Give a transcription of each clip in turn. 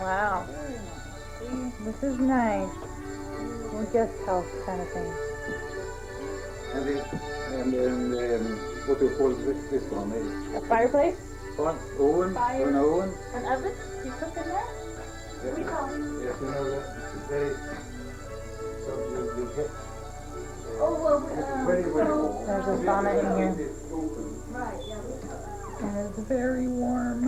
Wow. This is nice. A guest house kind of thing. And what do you call this one? A fireplace? Oven? Fire. An oven? An oven? You cook in there? Yes, We call it. yes, you know that there is, so you get very warm. There's a sauna in here. Right, And it's very warm.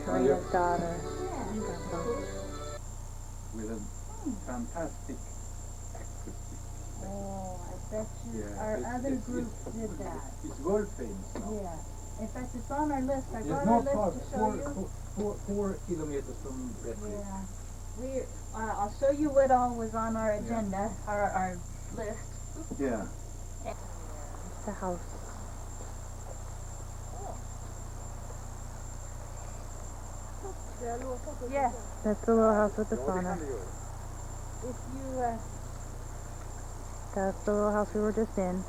Korea's daughter. With a fantastic acoustic. Oh, I bet you Yeah, our it's- other it's- group it's- did that. It's world famous now. Yeah. In fact, it's on our list. I It's got our not list far, to show you. 4 kilometers from Rättvik. Yeah. I'll show you what all was on our agenda, our list. Yeah. It's the house. Yeah. That's the little house with the sauna. If you, That's the little house we were just in.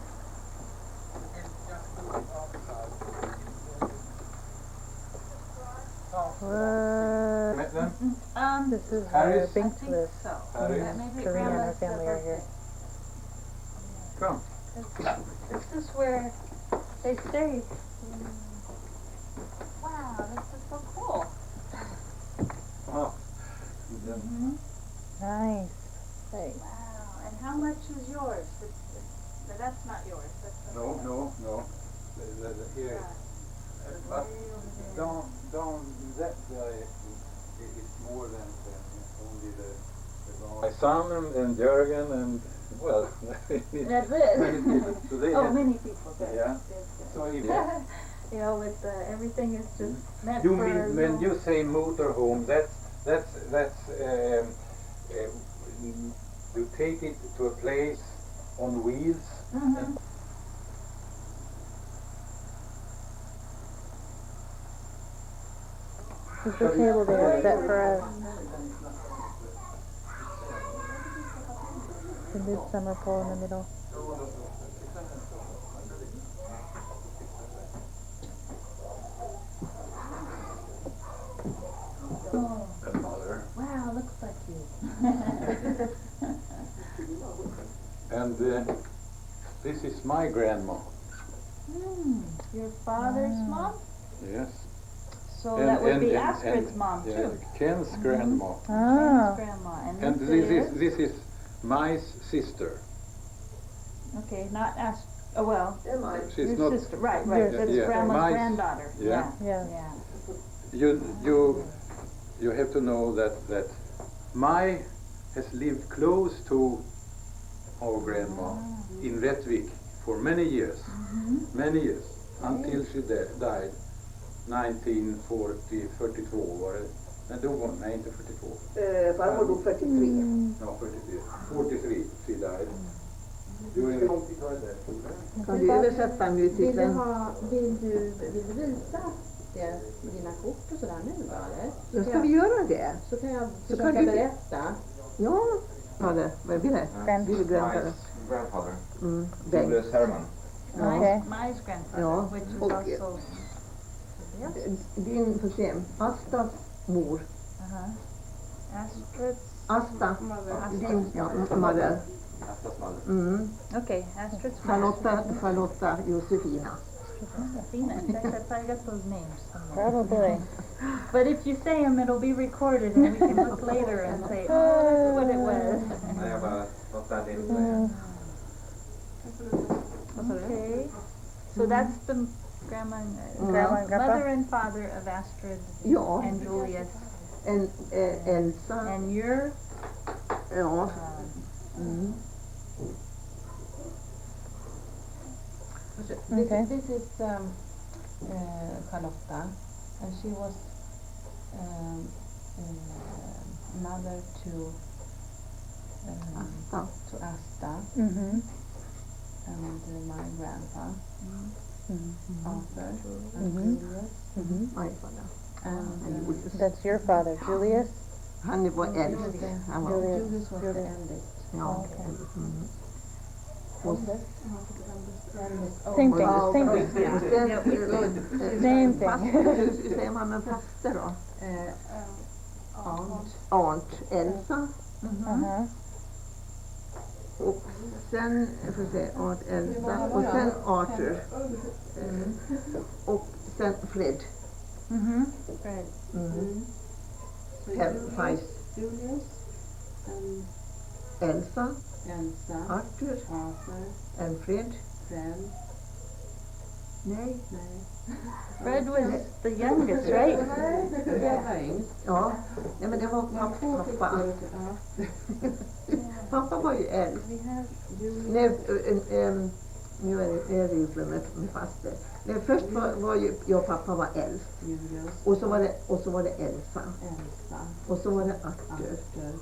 What? This is where Harris? Binks lives. so. Harry? Maybe Karina and her Grandma's family are here. Come. This is where they stay. Wow, this is so cool. Oh. Nice. Hey. Wow, and how much is yours? That's not yours. That's the No. Here. But down that it's more than only the my son and Jörgen and well That's many people. it. So they Oh, have, many people. Good. Yeah. Good. so if You know, with everything is just meant you for. mean when you say motorhome, that's you take it to a place on wheels. Mhm. There's the table there set for us. The midsummer pole in the middle. And mother. Wow, looks like you. And this is my grandma. Your father's mom? Yes. So that would be Astrid's mom yeah, too. Ken's grandma. Ken's Ah. grandma. And this is my sister. Okay, not Astrid. Oh well, She's your not. sister. Right. Yes. That's Yeah. grandma's My- granddaughter. Yeah. Yeah. You have to know that Mai has lived close to our grandma in Rättvik for many years, until she died 1942 var det. Nej, då var nej, inte 42. Farmor dog 43. No, 43. 43 she died. Hur lång tid var det där? Kan du översätta nu till Vill svenska? du visa det, dina kort och sådär nu då eller? Då ska vi göra det. Så kan jag Så försöka kan du- berätta. Ja, vad vill det? Vill grandfather. Grandfather, Bengt. Julius Herman. Okay. Mine's grandfather, Ja, which is och- also. Din, får se, Astas mor. Astrid's. Asta, din mother. Astas mother. Okay, Astrid's Charlotta Josefina. Fina. In fact, I probably got those names somewhere. Probably. But if you say them, it'll be recorded, and we can look later and say, oh, that's what it was. Nej, jag bara fått det in. Okay. So that's the grandma, Grandma and grandpa? mother and father of Astrid Ja, and Julius. Elsa. And your Ja. Okay. This is Charlotta, and she was mother to Asta. Asta Mm-hmm. and my grandpa Mm-hmm. Arthur Mhm. and Julius. Mm-hmm. My father. And Julius. That's your father, Julius? Han var äldst. Han var, Julius was the Julius. eldest. ja. Okay. Mm. Och Same thing, Oh, same och thing. sen, Same thing. faster, hur säger man en faster då? Aunt. Aunt Elsa. Uh-huh. Och sen, jag får se, Aunt Elsa. Och sen Arthur. Och sen Fred. Mm-hmm. Fred. Mm. So Five. Julius and Elsa, Elsa. Arthur Arthur. and Fred. Fred. Nej. Nej. Fred was the youngest, right? Fred var yngst. Ja, nej men det var pappa. Pappa var ju äldst. We have Nej, nu är det ju med faster. Nej, först var ju jag och pappa var äldst. Julius. Och så var det Elsa. Elsa. Och så var det Arthur, Arthur.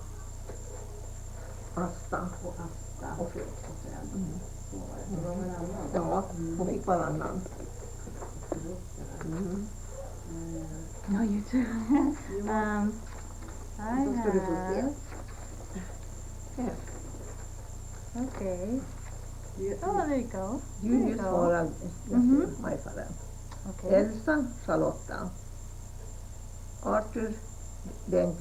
Asta Och Asta. och Fred. Och Fred. Så var det. Det var varannan. Ja, hon fick varannan. Mm. no, you too. I Så ska du få se. have. Här. Okay. Oh, there you go. Julius Ja. var Mhm. majfaren. Okay. Elsa, Charlotta. Arthur, Bengt.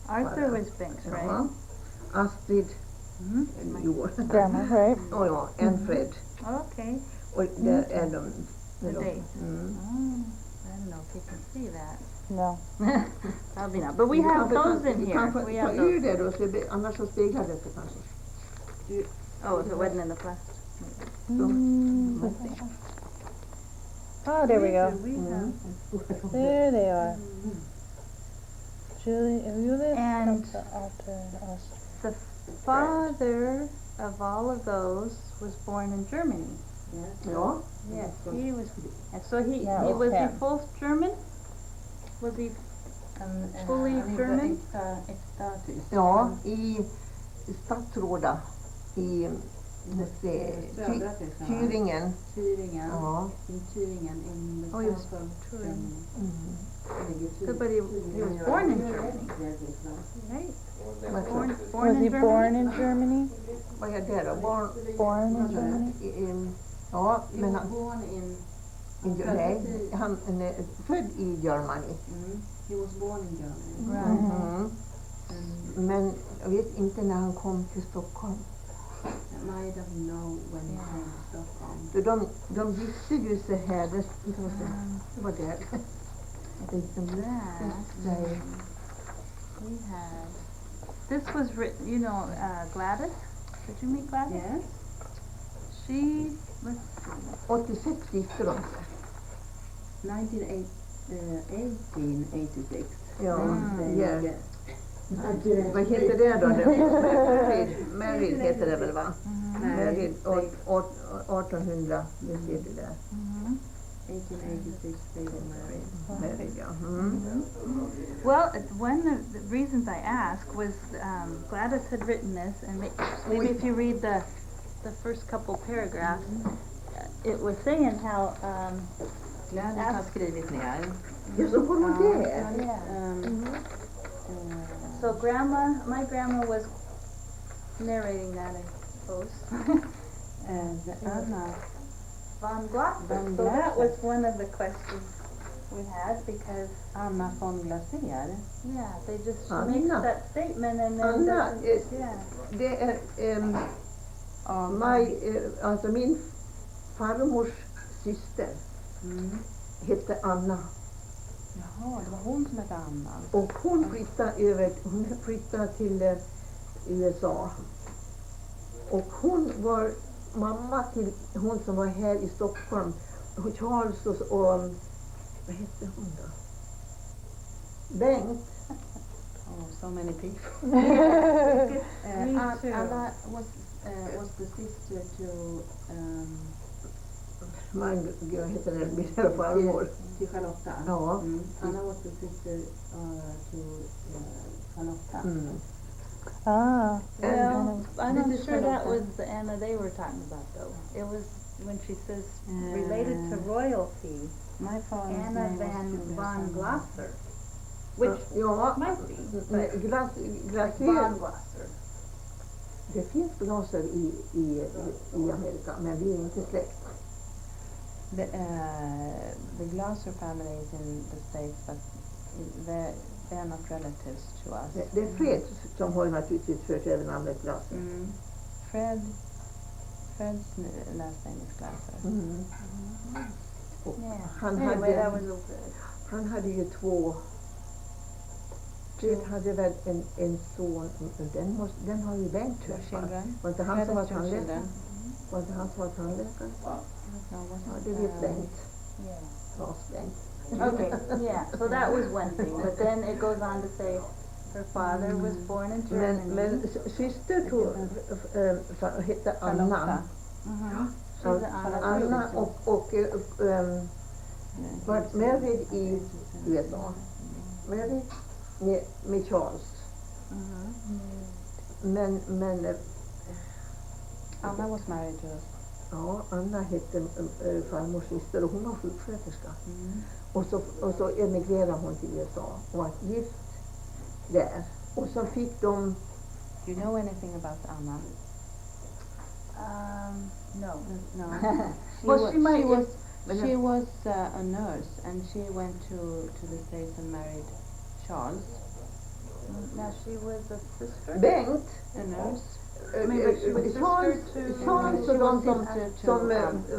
Arthur was Binks, right? Ja. Astrid, Mm-hmm. Joel. Grandma, right? Och ja, en Fred. Okay. Och där är de. The dates. Mm. Oh, I don't know if you can see that. No. Probably not. But we Du have kanske those in du here. kanske We ta have ur those. det då, så annars så speglar det sig kanske. Oh, if it wasn't in the plastic. Mm. Oh, there we go. We have. There they are. Julius And- comes to Arthur. The father of all of those was born in Germany. Ja. Yes, he was. And so he Yeah, was he him. full German? Was he fully German? Extra tyst. Ja, i stadsråda i Södra Tyskland. Thüringen. Thüringen. Ja. In Thüringen in the Oh, he was south of Thüringen. Germany. Mm. So, but he was born in Germany, right? Born Was he in Germany. born in Germany? Vad är det då? Born in Germany? Ja, He men was born in... nej, han är född i Germany. He was born in Germany. Right. Mm. Men jag vet inte när han kom till Stockholm. I don't know when he came to Stockholm. För de gifte ju sig här. Det var där. That we had. This was written. You know Gladys. Did you meet Gladys? Yes. She. Let's see. 86 gifte de sig. 1886. Ja, Mm. ja. Vad heter det då? Married heter det väl va? Married 1800, det ser du där. 1886 they were married. Married, ja. Mm. Well, one of the reasons I asked was Gladys had written this, and maybe if you read the first couple paragraphs, it was saying how. Gladys har skrivit ner. Ja, så var det det. So my grandma was narrating that, I suppose. Anna Von Glaser. Von So that Glaser. was one of the questions we had because Anna von Glaser. yeah, they just Anna. makes that statement and then Anna, doesn't- yeah. Det är alltså min farmors syster hette Anna. Jaha, det var hon som hette Anna. Och hon flyttade till USA. Och hon var mamma till hon som var här i Stockholm. Och Charles och vad hette hon då? Bengt. Oh, so many people. Me too. Anna was the sister to Vad heter det? Min farmor. till Charlotta. Ja. Anna was the sister to Charlotta. Mm. Ah. Well, I'm This not is sure that Charlotta. was the Anna they were talking about though. It was when she says related to royalty, My father's Anna name was von Julia Glasser, which Ja, might be, but glacier. von Glasser. Det finns glaser i Amerika, men vi är inte släkt. The Glasser family is in the States, but they're not relatives to us. Det är Fred som har naturligtvis fört över namnet glaser. Fred's last name is Glasser. Och Yeah. han Anyway, that hade, was a han hade ju två. Fred hade väl en son, den har ju Bengt Two träffat. children. Var inte han Fred som var has two tandläkare? children. Var inte han som var tandläkare? No, Ja, wasn't, det vet Bengt. yeah. Klas Bengt. Okay, yeah, so that was one thing, but then it goes on to say her father was born in Germany. Men syster hette Anna. Charlotta. She's Anna. Anna och var married i USA. Married med Charles. Men Anna was married to us. ja, Anna hette farmors syster och hon var sjuksköterska. Och så emigrerade hon till USA och var gift där. Och så fick de... Do you know anything about Anna? No. No. Well, She was a nurse, and she went to the States and married Charles, Now she was a sister. Bengt, a nurse. Charles och de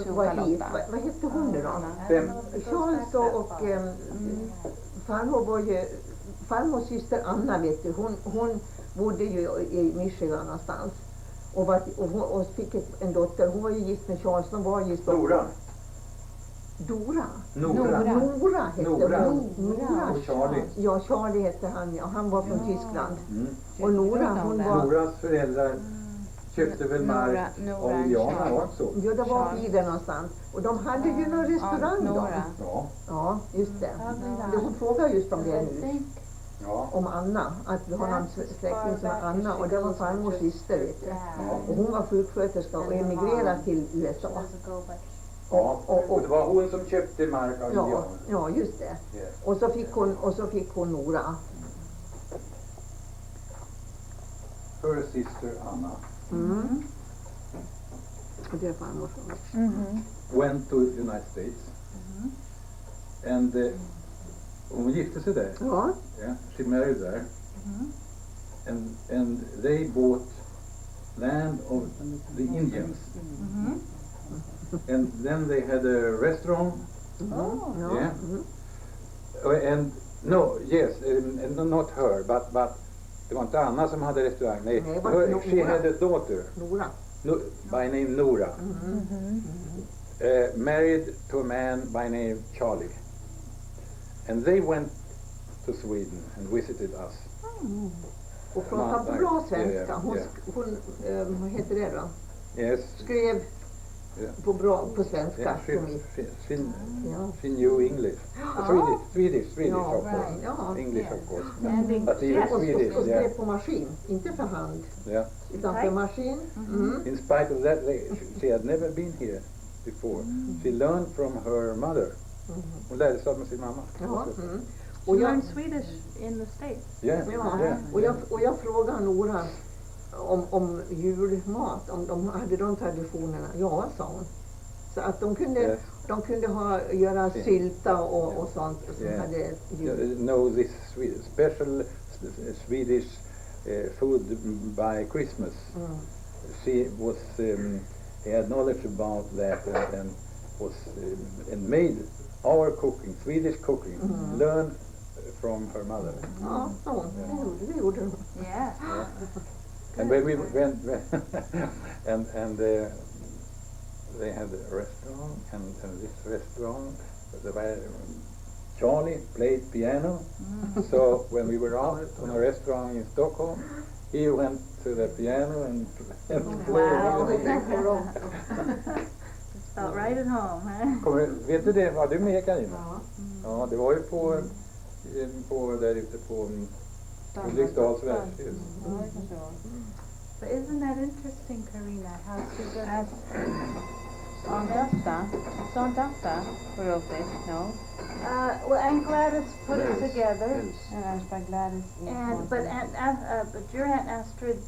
som var hit. Vad hette hon nu då? Charles och farmor var ju... Farmors syster Anna, vet du, hon bodde ju i Michigan någonstans. Och fick en dotter. Hon var ju gift med Charles. De var ju Nora. Dora. Nora. Nora hette hon. Nora. Och Charlie. Ja, Charlie hette han. Ja, han var från Tyskland. Och Nora, hon var... Noras föräldrar köpte väl mark av indianerna också. Ja, det var vid där någonstans. Och de hade ju någon restaurang då. Ja. Ja, just det. Hon frågar just om det nu. Ja. Om Anna, att vi har någon släkting som är Anna och det var farmors syster, vet du. Och hon var sjuksköterska och emigrerade till USA. Ja, och det var hon som köpte mark av indianerna. Ja, just det. Yes. Och så fick hon Nora. Her sister Anna Och det är farmors. went to the United States. And hon gifte sig där. Ja. Yeah, she married there. And they bought land of the Indians. And then they had a restaurant. Oh. Ja. Yeah. And no, yes, not her, but det var inte Anna som hade restaurang. Nej, Nej, det var she had a daughter Nora. by name Nora. Married to a man by name Charlie. And they went to Sweden and visited us. Och pratade bra svenska. Hon, vad heter det då? Yes. Skrev på svenska. Yeah, she knew English. Ja. Swedish Ja, of course. ja. English of course. And But even Swedish, Och skrev yeah. på maskin, inte för hand. Yeah. Utan för maskin. In spite of that, she had never been here before. She learned from her mother. Hon lärde sig av sin mamma. Ja. She Och jag, learned Swedish in the States. Yeah, ja, yeah. och jag frågade Nora om julmat, om de hade de traditionerna. Ja, sa hon. Så att de kunde göra sylta och sånt som hade jul. Know this special Swedish food by Christmas. She was had knowledge about that and was and made our cooking, Swedish cooking, learned from her mother. Ja, så det gjorde hon. Yeah. And when we went and they had a restaurant, and this restaurant, Charlie played piano. So when we were out on a restaurant in Stockholm, he went to the piano and Wow. played. Felt right at home, huh? Vet du det? Var du med, Carina? Ja, det var ju på där ute på Ulriksdals värdshus. But isn't that interesting, Karina? How she just Aunt Asta? It's Aunt Asta who wrote this, no? Well, Aunt Gladys put it together. And that's by Gladys. And, but your Aunt Astrid,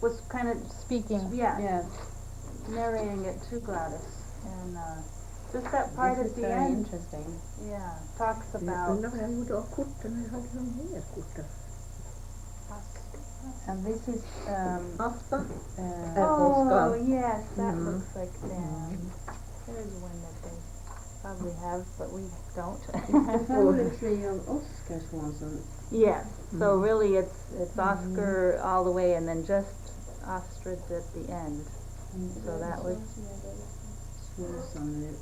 was kind of Speaking. yeah, Yes. narrating it to Gladys. And, just that part This at is the very end, interesting. yeah, talks Jag about undrar vad jag gjorde av korten. Jag hade de här korten. And this is Asta. Oh, Oscar. yes, that Mhm. looks like them. There's one that they probably have, but we don't. The family tree of Oscar Swanson. Yes, so really it's Oscar all the way and then just Astrid at the end. So that was, Swanson.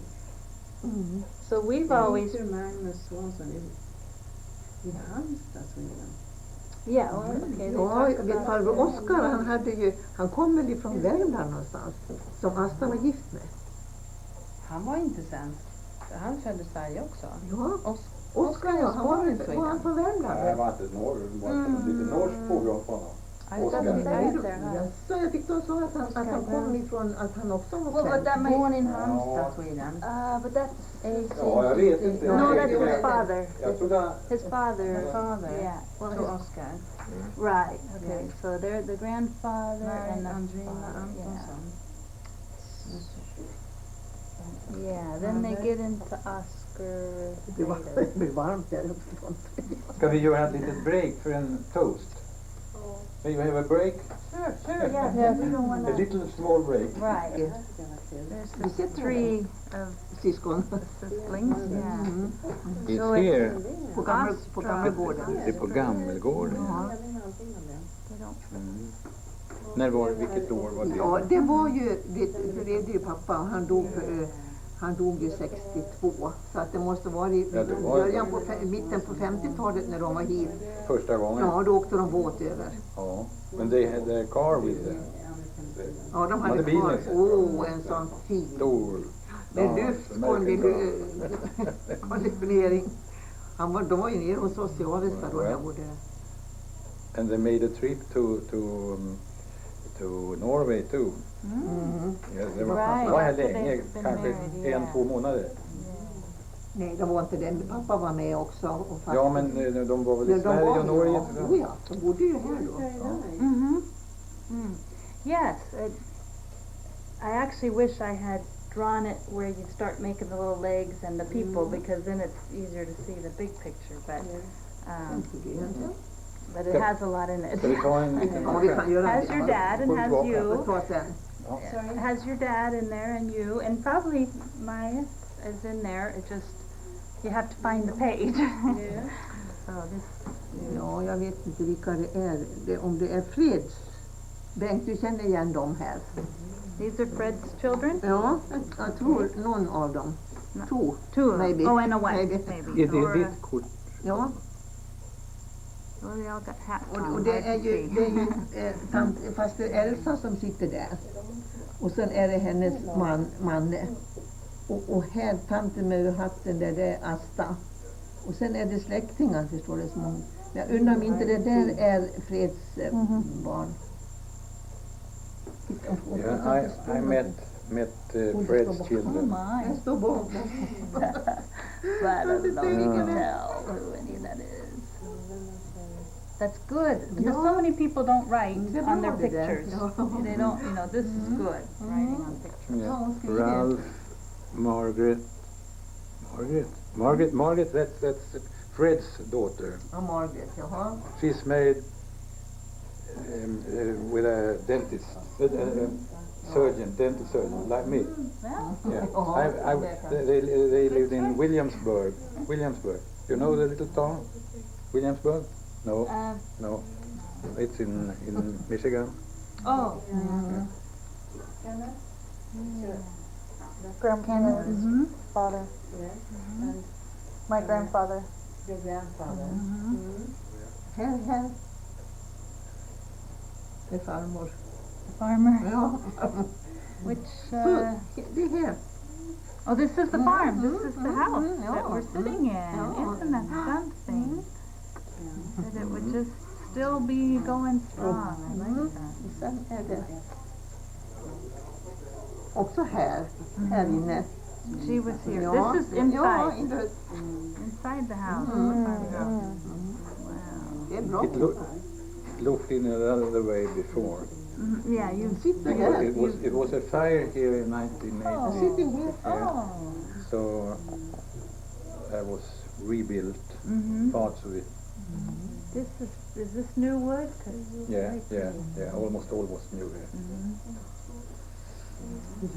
Mm. so we've always, Peter Magnus Swanson i Halmstad, Sweden. yeah, well, okay, they Ja, talk vet about. farbror Oskar, han kom väl ifrån Värmland någonstans, som Asta var gift med. Han var inte svensk. Han föddes i Sverige också. Ja, Oskar, ja, han var han från Värmland? Nej, det var inte norr, det var lite norskt påbrott på honom. Oscar. Så jag fick då så att han kom ifrån, att han också var Well, but svensk. that might, Born in Halmstad, Sweden. but that's, Ja, jag vet inte. no, that's his father. Jag trodde... His father, Father yeah, well, to Oscar. right, okay, so they're the grandfather Married and the Andrina father, Antonsson. yeah, then they get into Oscar later. Det blir varmt där uppifrån. Ska vi göra ett litet break för en toast? May we have a break? Sure, yeah, then we don't A wanna, little small break. right, there's the three of Syskon. siblings, yeah. It's So it's- here. På Gammelgården. Det är på Gammelgården. They don't, När var det, vilket år var det? Ja, det var ju, det levde ju pappa och han dog ju 62. Så att det måste vara i Ja, det var ju- början på, mitten på 50-talet när de var hit. Första gången? Ja, då åkte de båt över. Ja. Men they had a car with them. Ja, de hade bil kvar, med sig. en sån fin. Stor. Med luftkonditionering. De var ju nere hos oss i Avesta då jag bodde där. And they made a trip to Norway too. Mm. Ja, det var Right, var här after länge, they've been kanske married, yeah. 1-2 månader. Nej, det var inte den. Pappa var med också. Och Ja, men de var väl i Sverige och Norge? Ja, de bodde ju här då. yes, I actually wish I had drawn it where you start making the little legs and the people because then it's easier to see the big picture, but it has a lot in it. Ska vi ta en liten Ja, vi kan göra Has det. your dad and has Jag you. tar sen. It has your dad in there and you, and probably Maya is in there. It just, you have to find the page. So this, Ja, jag vet inte vilka det är. Om det är Freds. Bengt, du känner igen dem här. these are Fred's children? Ja, jag tror någon av dem. Två. Two of them. Maybe. Oh, and a wife, Maybe. maybe. Är det Or, ditt kort? Ja, well, they all got hats on. och det är hard to ju, see. det är ju fast det är Elsa som sitter där. Och sen är det hennes manne. Och här, tanten med hatten där, det är Asta. Och sen är det släktingar, förstår du, som hon. Jag undrar om inte det där är Freds barn. Yeah, I met Fred's children. My. Jag står bakom. But I don't know if you can tell who any of that is. That's good, because so many people don't write on their pictures. They don't, this is good, writing on pictures. Yeah. Ralph, Margaret, that's Fred's daughter. Ja, Margaret, jaha. She's married with a dentist, dental surgeon, like me. Well, Yeah. They lived in Williamsburg. You know the little town? Williamsburg? No, no. It's in Michigan. oh. Grandparents, father, And my grandfather. your grandfather. Här. Det är farmor. Farmer, Ja. which, Det är här. oh, this is the farm, this is the house ja. that we're sitting in. Ja. Isn't that something? That it would just still be going strong. I like that. Sen är det. också här inne. She was here. Ja, This is ja, inside. inside Inside the house. Wow. det är bra. It looked in another way before. Yeah, you Sitter It här. was, it was a fire here in 1980. Sitting here. Oh. So I was rebuilt parts of it. Is this new wood? 'Cause you Yeah, like yeah. Almost all was new here. Ja,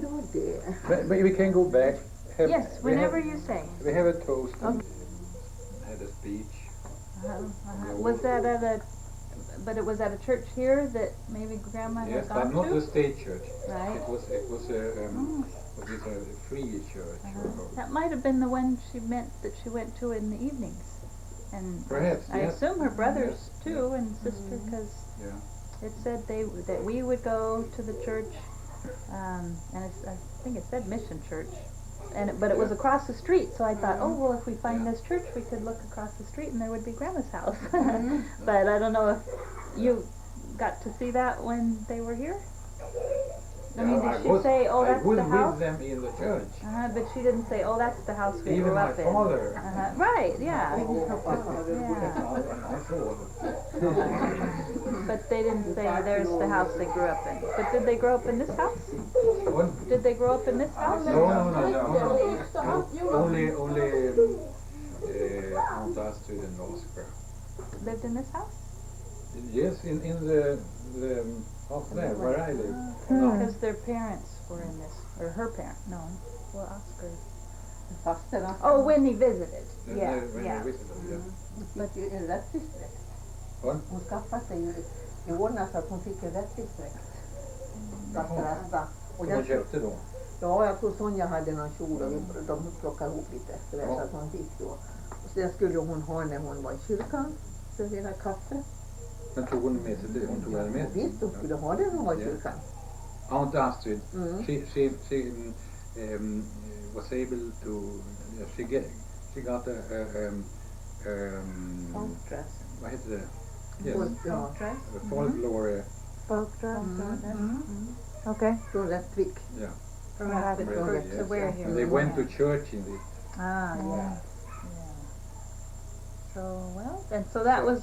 det var det. But we can go back. Yes, whenever you say. We have a toast. And had a speech. Was that at a? But it was at a church here that maybe Grandma Yes, had gone but not to. the state church. Right. It was a free church. That might have been the one she meant that she went to in the evenings, and Perhaps, I yes. assume her brothers Yes, too and sister, because Yeah. it said that we would go to the church, and I think it said Mission Church, but it was across the street. So I thought, oh well, if we find this church, we could look across the street and there would be Grandma's house. But I don't know if you got to see that when they were here. I mean, did she say, oh, that's I was the house? with them in the church. But she didn't say, oh, that's the house we Even grew my up in. father. Right, yeah. I saw them. But they didn't say there's the house they grew up in. But did they grow up in this house? What? Did they grow up in this house? No. Only Aunt Astrid and Oscar. Lived in this house? Yes, in the house there where I live. Because their parents were in this, or her parents, no, well, Oscar. Fasterna. Oh, when he visited, When yeah, they yeah. visited, yeah. Hon fick ju en rättighetsdräkt. What? Hon skaffade sig ju i ordnat så att hon fick en rättighetsdräkt. Faster Asta. Och Som de köpte då? ja, jag tror Sonja hade någon kjol och de plockade ihop lite efter det så att hon fick då. Och sen skulle hon ha när hon var i kyrkan, servera kaffe. Men tog hon med sig det? Hon tog henne med sig? Visst, hon skulle ha det när hon var i Yeah. kyrkan. Aunt Astrid, Mm. she was able to, she got a Folkdress. vad heter det? Yes, Ja, Folkdress. a folklore, Folkdress. Mm-hmm. Okay. från Rättvik. yeah. From Yeah. the Really, church yes. to wear here. And they went to church in it. Ah, yeah. So, well, and so that was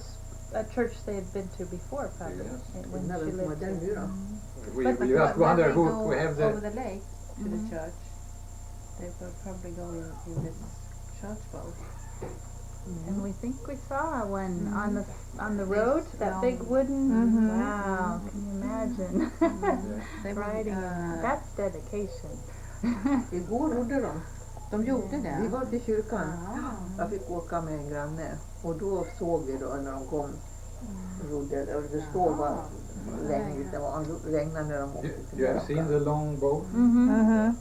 a church they had been to before, probably, Yes. when När she de var lived där here. nu då. We But just when wonder they who go have over the, the lake to the church, they will probably go in this church boat. And we think we saw one on the road, that big wooden, wow, can you imagine? They will, Riding, that's dedication. Igår rodde de. de gjorde Vi det. var till kyrkan. Ah. Jag fick åka med en granne. Och då såg vi då när de kom. Rodde. Och det står bara regnigt. Det var regnade när de åkte you have seen the long boat? Yeah.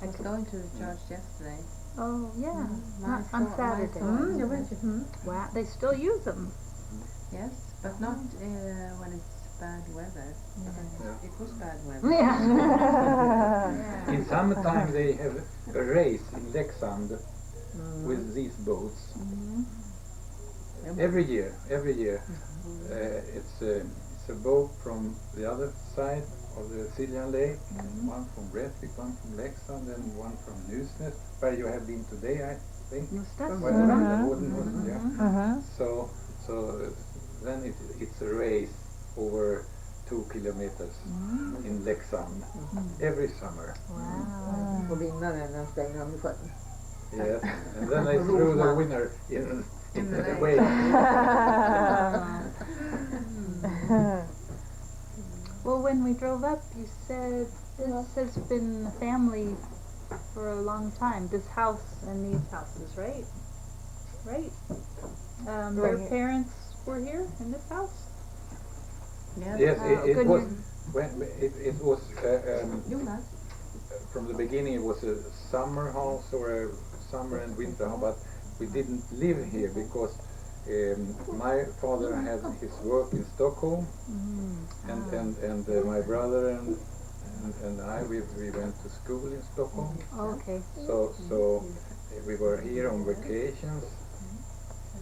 I was going to the church yesterday. Oh, yeah, Mine on saw- Saturday. mine saw- jag vet inte. Wow, they still use them. Yes, but not when it's bad weather. Yeah. It was bad weather. Yeah. In summertime they have a race in Leksand with these boats. Every year. It's a boat from the other side of the Siljan Lake, and one from Rättvik, one from Leksand, and one from Nusnäs, where you have been today, I think. Mustache. Yeah. So then it's a race over 2 kilometers in Leksand every summer. Wow. Och vinnaren stänger dem i sjön. Yes, and then they threw the winner in the way. Well, when we drove up, you said this has been a family for a long time. This house and these houses, right? Right? Their Right. parents were here in this house? Yes, it Could was. you- It was Jonas? from the beginning. It was a summer house or a summer and winter house, but we didn't live here because my father had his work in Stockholm, and my brother and I we went to school in Stockholm. Okay. So we were here on vacations.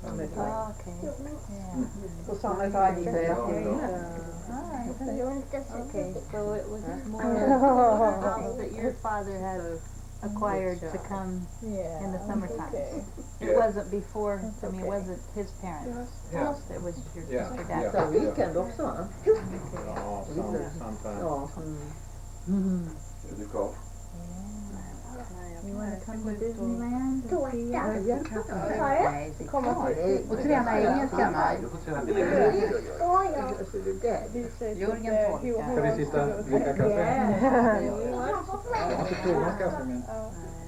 And Okay. Yeah. Och samma sak i det. Alright. Okay, so it was more house that your father had acquired to come Yeah. in the summertime. It Yeah. wasn't before, I mean, it wasn't his parents' house, it was your Yeah, sister yeah. dad's. Så weekend också va? Ja, sometimes. Ja. Är du kvar? You wanna come to Disneyland? Ja, Och träna engelska nu? Du får träna din Så det där. Jörgen tolkar. Ska vi sitta och dricka kaffe? Jag måste prova kaffe men...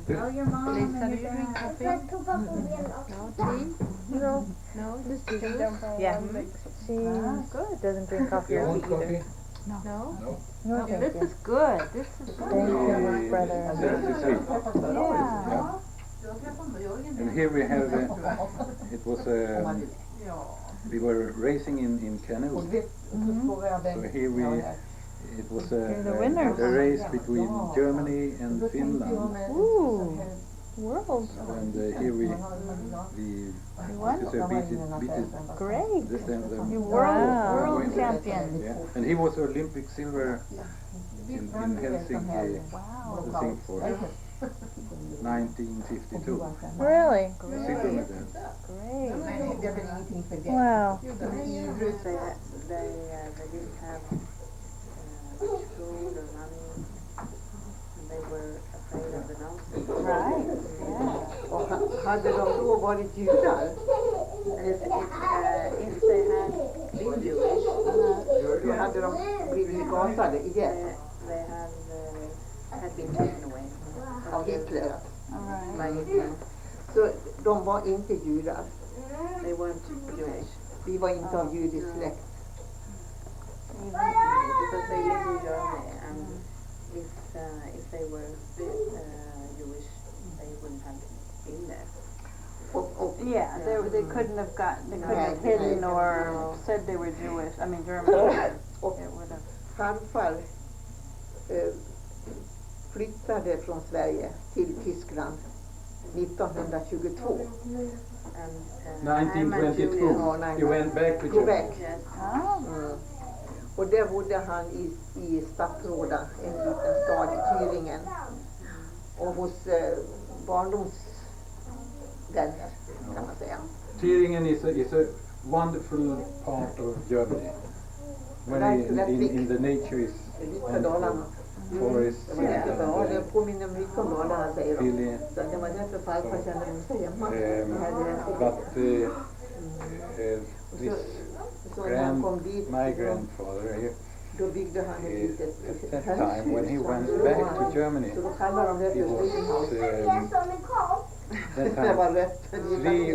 Oh, your mom Lisa, and do your you drink dad. coffee? No tea? No, No, just juice? yeah. She Good. doesn't drink coffee You or want tea either. coffee? No? No. No, thank This you. is good, this is Thank you, Miss Brother. 73. Yeah. And here we have, it was, we were racing in canoes. So here it was You're the winners. a race between Germany and Finland. Ooh, world. And here we won? beat it. Great. You Wow. world champion. Yeah. And he was Olympic silver in Helsinki, Wow. Singapore, 1952. Really? Silver medal. Great. Wow. They didn't have food or money, and they were afraid of the Nazis. Right, yeah. Och hade de då varit judar? And if they had been Jewish, Då hade de blivit gasade igen they had been taken away av Hitler. All by right. Hitler. Så de var inte judar. They weren't Jewish Vi var inte av judisk släkt. because they lived in Germany, and if they were Jewish, they wouldn't have been there. Och Yeah, they couldn't have they couldn't have hidden or said they were Jewish, I mean German. Och It would have. farfar flyttade från Sverige till Tyskland 1922. And 1922. He went back to Germany. Quebec. Oh. Och där bodde han i Stadsråda, en liten stad i Thüringen. Och hos barndomsvänner kan man säga. Thüringen is a wonderful part of Germany. When in the nature is Lika Dalarna. forest, Det var jättebra, det påminner mycket om Dalarna säger de. hilly. Så det var därför farfar kände sig hemma. But this Så när han kom dit, my grandfather, då byggde han ett litet at that time when he went back to Germany, Så då kallar de det he för was Steinhaus. that Det var time rätt. 3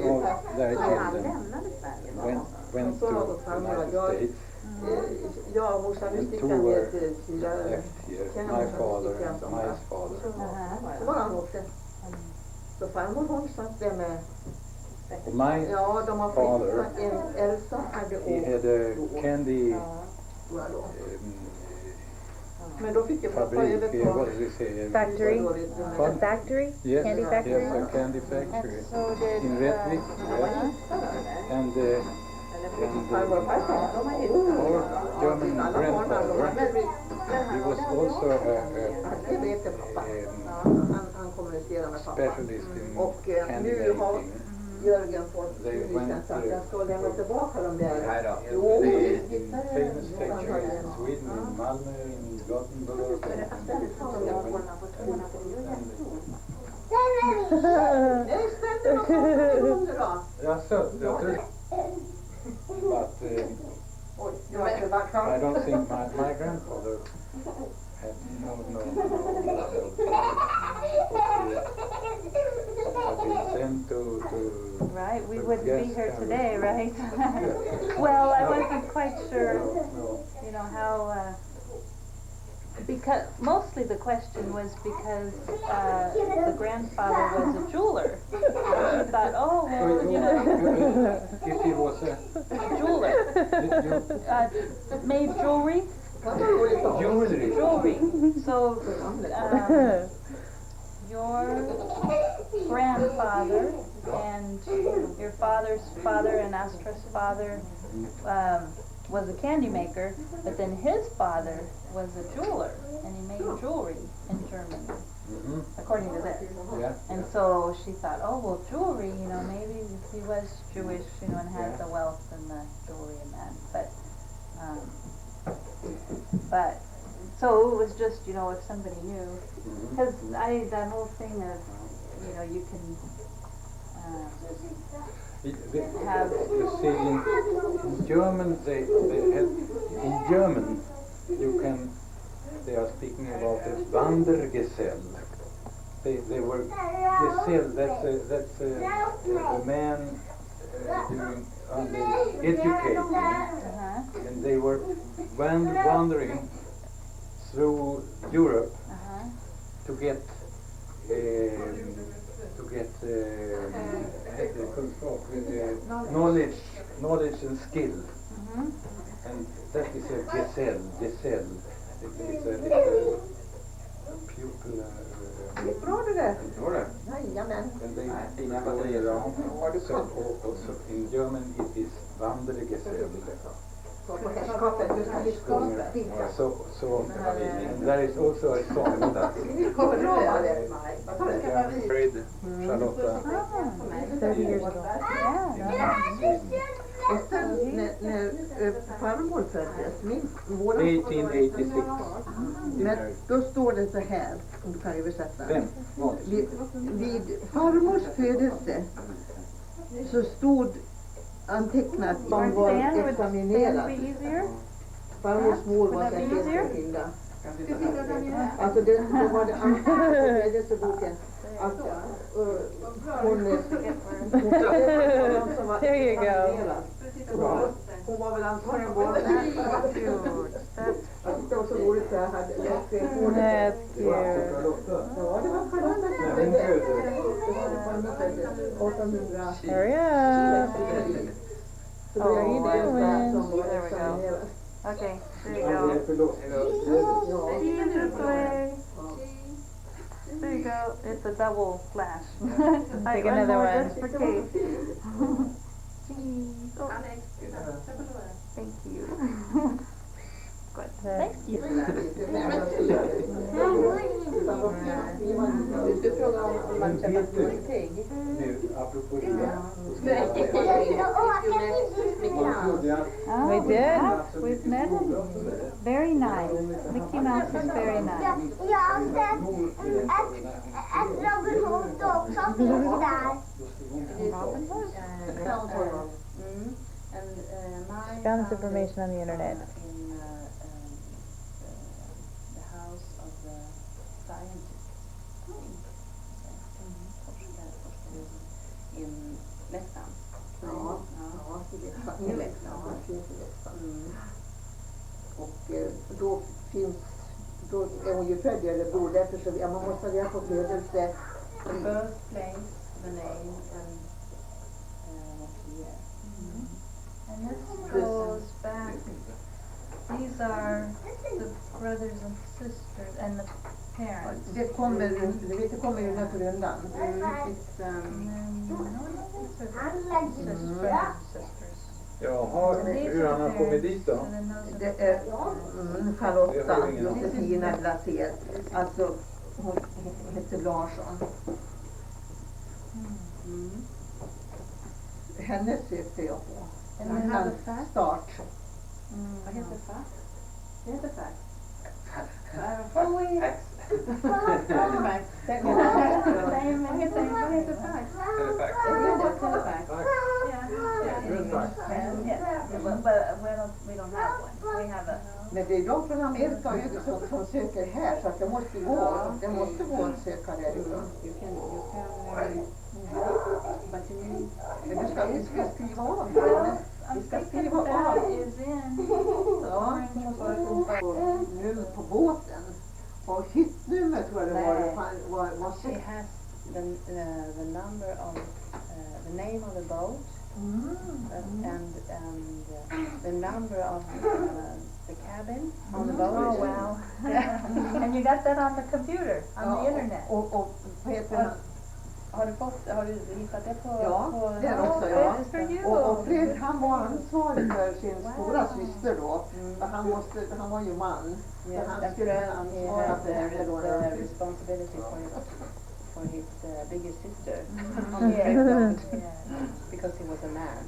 of their children lämnade Sverige. went to United States. Ja, morsan And visste two han were heter fyra. left here, my father and my father. Så var han också. Så farmor hon satt där med, My ja de har father, flyttat Elsa hade he had a candy Men då fick jag pappa fabrik, what överta. does he say? Factory? A factory? Yes, Candy factory? yes, a candy factory So did, in Rättvik, yes. And Farmor och farfar, de har our German alla barnen, de var grandfather, väldigt, he was also det vet jag pappa. Han kommunicerar med pappa. specialist in Och candy nu har making. Jörgen fått They licens went så att jag ska lämna tillbaka dem där. Nej då. Jo, Famous factory in Sweden, in Malmö, in Gothenburg. Nej, stämde någon som då? Ja, så, jag tror. But Oj, det var inte vackert. I don't think my grandfather had sent to right, we wouldn't be here today, right? Well, I wasn't quite sure, you know, how, because, mostly the question was because, the grandfather was a jeweler. She thought, oh, well, you know, if he was a jeweler, made jewelry, jewelry. so, your grandfather and your father's father and Astra's father was a candy maker, but then his father was a jeweler, and he made jewelry in Germany, according to this. Yeah. And so she thought, oh, well, jewelry, you know, maybe he was Jewish, you know, and had the wealth and the jewelry and that. But so it was just, you know, if somebody knew, because that whole thing of, you know, you can have. You see, in German, they have, in German, they are speaking about a Wandergesell. They were Gesell, that's a man educating, and they were wandering through Europe to get knowledge and skill, and that is a Gesell. It's a pupil. Bra det där. Förstår du? Jajamän. And they Fina go batterier. around. So also in German it is Wandergesell. And there is also a song that married Charlotta. 30 years ago. Och sen när farmor föddes, våran 1886. men då står det så här, om du kan översätta. Vem? Vid farmors födelse så stod antecknat att de var examinerade. Farmors mor var sekreterarkvinna. Alltså det var det födelseboken att hon There you go. Hon var väl ansvarig på det. Det var så roligt att jag hade läst det. That's cute. Ja, det var Charlotta. Hurry up. Så började jag How are you doing? som var examinerad. Okay, there you go. There you go. It's a double flash. Take another one. Just for case. Cheese. Oh. Thank you. Good. Thank you. Du frågar om man ska få någonting. Nu, apropå det. We did. We've met. Very nice. Mickey Mouse is very nice. Jag har sett ett Robin Hood också finns där. And Found this information on the internet. In the house of the scientist. In Lettland. I Leksand. Och då är hon ju född eller bor därför så man måste ha reda på födelse. The birthplace, the name, and what year. And this goes back. These are the brothers and sisters and the parents. Det kommer ju den här rundan. It's these are sisters, brothers and sisters. Jaha, hur han har kommit dit då? And then those are Det är Charlotta Josefina Glaser. Alltså hon heter Larsson. Henne sökte jag på. And we have a fact. Start. Vad heter fax? Det heter fax. Oh wait. Telefax. Vad heter fax? Telefax. Telefax. But we don't have one. We have a. Men det är de från Amerika som söker här så att det måste gå att söka därifrån. But you need. Men vi ska skriva av. Vi ska skriva av. That is in the Ja, orange. nummer på båten. Och hyttnummer tror jag det var She has the number of the name of the boat and the number of the cabin on the boat. Oh wow. And you got that on the computer, on the internet. Och vad heter Har du hittat det på... Ja, på det också, ja. Good for you. Och Fred, han var ansvarig för sin stora syster då. Mm. För han var ju man. Yes, han and skulle Fred, he ansvara had för henne då. the responsibility for his bigger sister. Yeah. Because he was a man.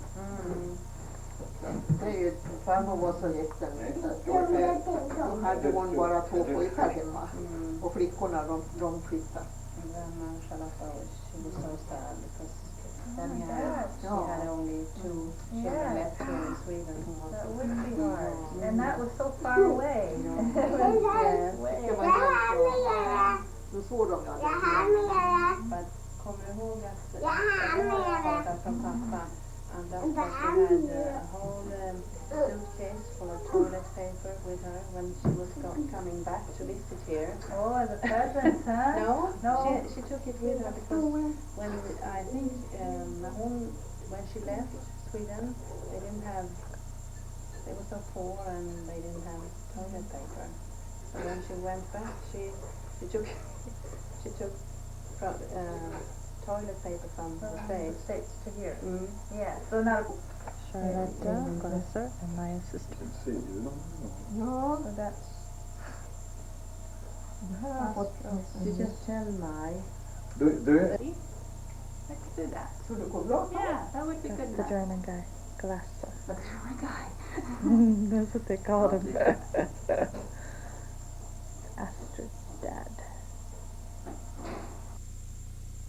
Det är ju, farmor var så jätteliten. Då hade hon bara 2 pojkar hemma. Och flickorna de flyttade. And then Charlotta, she was so sad because then she had only 2 children left here in Sweden. That would be hard. And that was so far away. Yes. Det var helt så. Då såg de aldrig. But kommer du ihåg att jag pratade från pappa and that she had a whole suitcase full of toilet paper with her when she was coming back to visit here. Oh, as a present, huh? No. She took it with her because when I think when she left Sweden, they were so poor and they didn't have toilet paper. So when she went back, she took from toilet paper from the States. To here. Mm. Yeah, so now, Charlotta, Glasser, and my sister. Ja, so that's, det här har jag fått. You just tell my. let's do that. Så det går bra. Yeah, that would be That's good. the German guy. Glasser. That's my guy. That's what they called him.